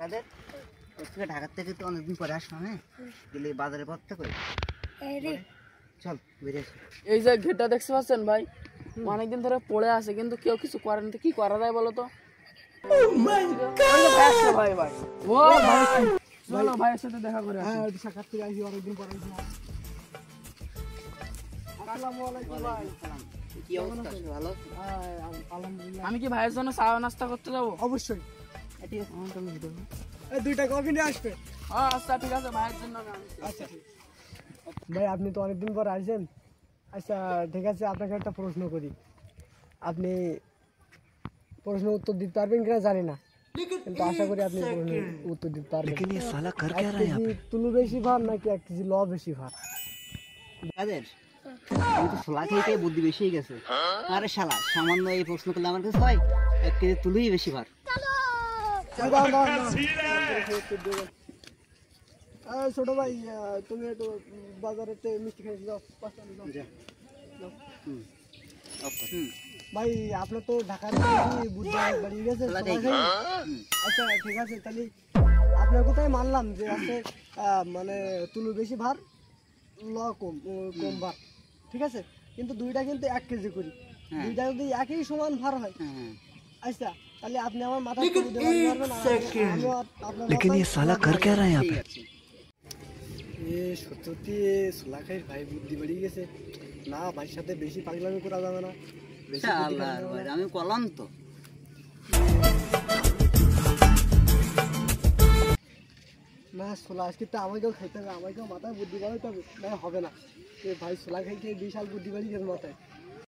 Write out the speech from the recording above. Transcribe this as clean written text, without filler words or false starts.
কাদের থেকে ঢাকা থেকে তো অনেকদিন পরে আসলাম। হ্যাঁ গেলে বাজারে পথটা করে চল বেরিয়ে আসি। এই যে ঘেরটা দেখতে পাচ্ছেন ভাই, অনেকদিন ধরে পড়ে আছে কিন্তু কেউ কিছু করেন, কি করা যায় বলো তো? ভাই ভাই ও ভাই চলো ভাইয়ের সাথে দেখা করে। হ্যাঁ সাক্ষাৎ থেকে আসি, অনেকদিন পরে আসি। আসসালামু আলাইকুম ভাই। কি অবস্থা? ভালো? আলহামদুলিল্লাহ। আমি কি ভাইয়ের জন্য চা নাস্তা করতে যাবো? অবশ্যই। ঠিক আছে, এই দুইটা কফি নিয়ে আসবে। আচ্ছা ঠিক আছে, ভাইয়ের জন্য। আচ্ছা ভাই, আপনি তো অনেকদিন পর আসছেন। আচ্ছা ঠিক আছে, আপনাকে একটা প্রশ্ন করি। আপনি প্রশ্ন উত্তর দিতে পারবেন কিনা জানি না, কিন্তু আশা করি আপনি প্রশ্নের উত্তর দিতে পারবেন। তুলু বেশি ভার নাকি 1 কেজি ল বেশি ভার? কাদের আমি তো ছোলা খেয়ে বুদ্ধি বেশি হয়ে গেছে। আরে শালা, সামান্য এই প্রশ্ন করলে আমার কাছে হয় 1 কেজি তুলুই বেশি ভার। ছোট ভাই, তুমি একটু বাজারে মিষ্টি খেয়েছি, যাও 5 টাকা দাও। ভাই আপনার তো ঢাকার বুদ্ধি বাড়িয়ে গেছে। আচ্ছা ঠিক আছে, তাহলে আপনার কোথায় মানলাম যে আছে মানে তুলু বেশি ভার ল কম ভার, ঠিক আছে, কিন্তু দুইটা কিন্তু 1 কেজি করি, দুইটা যদি একই সমান ভার হয়। আচ্ছা তাহলে আপনি আমার মাথায় সত্যি সোলা খাই ভাই, বুদ্ধি বেরিয়ে গেছে না। ভাইয়ের সাথে বেশি পাগলামি করা যাবে না। আমি কলাম তো না, সোলা আজকে তো আমাকেও খাইতে হবে, আমাকেও মাথায় বুদ্ধি বাড়াইতে হবে, না হবে না। ভাই সোলা খাই খেয়ে বিশাল বুদ্ধি বাড়িয়ে গেছে মাথায়।